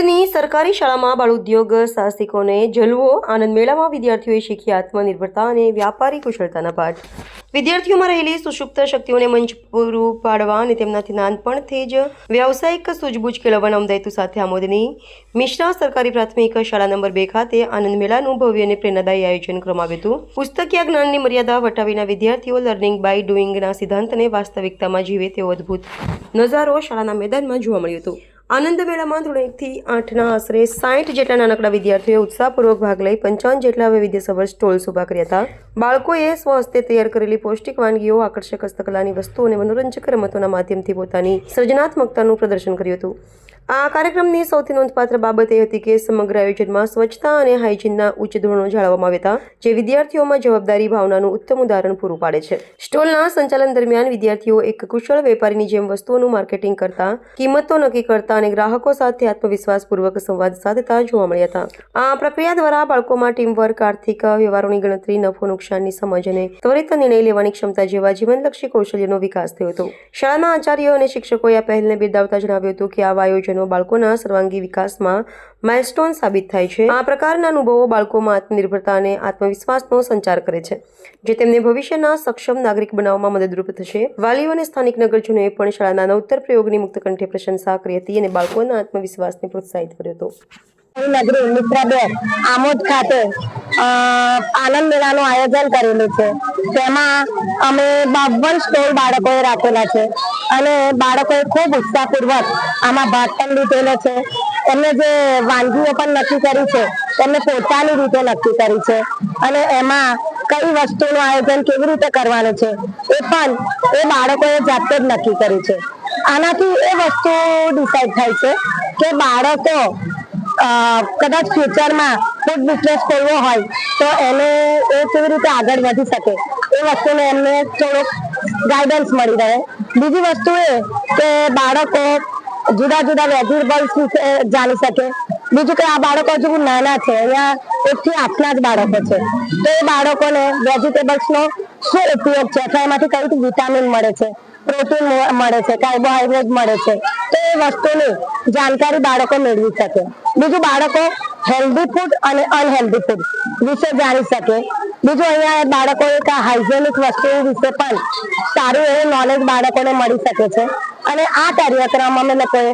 આમોદની સરકારી શાળામાં બાળ ઉદ્યોગ સાહસિકોને જલવો આનંદ મેળામાં વિદ્યાર્થીઓએ શીખી આત્મનિર્ભરતા અને વ્યાપારી કુશળતાના પાઠ। વિદ્યાર્થીઓમાં રહેલી સુષુપ્ત શક્તિઓને મંચ પૂરું પાડવા અને તેમનાથી નાનપણથી જ વ્યાવસાયિક સૂઝબૂઝ કેળવવાના ઉમદા સાથે આમોદની મિશ્રા સરકારી પ્રાથમિક શાળા નંબર 2 ખાતે આનંદ મેળાનું ભવ્ય અને પ્રેરણાદાયી આયોજન કરવામાં આવ્યું હતું। પુસ્તકીય જ્ઞાનની મર્યાદા વટાવીના વિદ્યાર્થીઓ લર્નિંગ બાય ડુઇંગના સિદ્ધાંતને વાસ્તવિકતામાં જીવે તેવો અદ્ભુત નજારો શાળાના મેદાનમાં જોવા મળ્યો હતો। આનંદ મેળામાં ધોરણ 1 થી 8ના આશરે 60 જેટલા નાનકડા વિદ્યાર્થીઓએ ઉત્સાહપૂર્વક ભાગ લઈ 55 જેટલા વૈવિધ્યસભર સ્ટોલ્સ ઊભા કર્યા હતા। બાળકોએ સ્વહસ્તે તૈયાર કરેલી પૌષ્ટિક વાનગીઓ, આકર્ષક હસ્તકલાની વસ્તુઓ અને મનોરંજક રમતોના માધ્યમથી પોતાની સર્જનાત્મકતાનું પ્રદર્શન કર્યું હતું। આ કાર્યક્રમની સૌથી નોંધપાત્ર બાબત એ હતી કે સમગ્ર આયોજનમાં સ્વચ્છતા અને હાઇજીનના ઉચ્ચ ધોરણો જાળવવામાં આવ્યા હતા, જે વિદ્યાર્થીઓમાં જવાબદારી ભાવનાનું ઉત્તમ ઉદાહરણ પૂરું પાડે છે। સ્ટોલના સંચાલન દરમિયાન વિદ્યાર્થીઓ એક કુશળ વેપારીની જેમ વસ્તુઓનું માર્કેટિંગ કરતા, કિંમતો નક્કી કરતા અને ગ્રાહકો સાથે આત્મવિશ્વાસપૂર્વક સંવાદ સાધતા જોવા મળ્યા હતા। આ પ્રક્રિયા દ્વારા બાળકોમાં ટીમવર્ક, આર્થિક વ્યવહારોની ગણતરી, નફો નુકસાનની સમજ અને ત્વરિત નિર્ણય લેવાની ક્ષમતા જેવા જીવનલક્ષી કૌશલ્યનો વિકાસ થયો હતો। શાળાના આચાર્યો અને શિક્ષકોએ આ પહેલને બિરદાવતા જણાવ્યું હતું કે આવા આયોજનો બાળકોના સર્વાંગી વિકાસમાં માઇલસ્ટોન સાબિત થાય છે। આ પ્રકારના અનુભવો બાળકોમાં આત્મનિર્ભરતા અને આત્મવિશ્વાસનો સંચાર કરે છે, જે તેમને ભવિષ્યના સક્ષમ નાગરિક બનાવવામાં મદદરૂપ થશે। વાલીઓ અને સ્થાનિક નગરજનોએ પણ શાળાના નવતર પ્રયોગની મુક્તકંઠે પ્રશંસા કરી હતી અને બાળકોના આત્મવિશ્વાસને પ્રોત્સાહિત કર્યો હતો। નગરી મિશ્રા 2 આમોદ ખાતે આનંદ મેળાનું આયોજન કરેલું છે। તેમાં અમે 52 સ્ટોલ બાળકોએ રાખેલા છે અને બાળકોએ ખૂબ ઉત્સાહપૂર્વક આમાં ભાગ પણ લીધેલો છે। એમને જે વાનગીઓ પણ નક્કી કરી છે તેમને પોતાની રીતે નક્કી કરી છે અને એમાં કઈ વસ્તુનું આયોજન કેવી રીતે કરવાનું છે એ પણ એ બાળકોએ જાતે જ નક્કી કર્યું છે। આનાથી એ વસ્તુ ડિસાઈડ થાય છે કે બાળકો કદાચ ફ્યુચરમાં ફૂડ બિઝનેસ ખોલવો હોય તો એને એ કેવી રીતે આગળ વધી શકે એ વસ્તુને એમને થોડુંક ગાઈડન્સ મળી રહે। બીજી વસ્તુ એ કે બાળકો જુદા જુદા વેજીટેબલ્સ વિશે જાણી શકે। બીજું કે આ બાળકો હજુ નાના છે, અહીંયા 1 થી 8ના જ બાળકો છે, તો એ બાળકોને વેજીટેબલ્સનો શું ઉપયોગ છે અથવા એમાંથી કઈ વિટામિન મળે છે, પ્રોટીન મળે છે, કાર્બોહાઈડ્રેટ મળે છે, તો એ વસ્તુની જાણકારી બાળકો મેળવી શકે। બીજું બાળકો હેલ્ધી ફૂડ અને અનહેલ્ધી ફૂડ વિશે જાણી શકે। બીજું અહીંયા બાળકો એક હાઇજેનિક વસ્તુ વિશે પણ સારું એવું નોલેજ બાળકોને મળી શકે છે અને આ કાર્યક્રમ અમે લોકોએ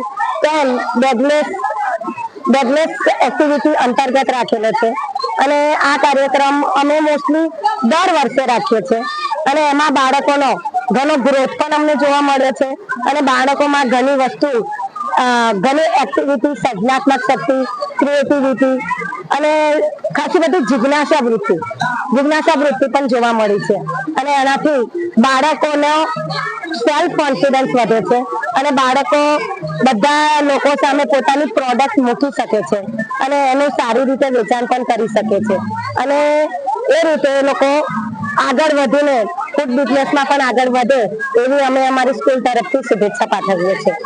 બેગલેસ એક્ટિવિટી અંતર્ગત રાખેલો છે અને આ કાર્યક્રમ અમે મોસ્ટલી દર વર્ષે રાખીએ છીએ અને એમાં બાળકોનો ઘણો ગ્રોથ પણ અમને જોવા મળે છે અને બાળકોમાં ઘણી વસ્તુ ઘણી એક્ટિવિટી, સર્જનાત્મક શક્તિ, ક્રિએટિવિટી અને ખાસી બધી જિજ્ઞાસા વૃત્તિ પણ જોવા મળી છે અને એનાથી બાળકોનો સેલ્ફ કોન્ફિડન્સ વધે છે અને બાળકો બધા લોકો સામે પોતાની પ્રોડક્ટ મૂકી શકે છે અને એનું સારી રીતે વેચાણ પણ કરી શકે છે અને એ રીતે એ લોકો આગળ વધીને ફૂડ બિઝનેસમાં પણ આગળ વધે એવી અમે અમારી સ્કૂલ તરફથી શુભેચ્છા પાઠવીએ છીએ।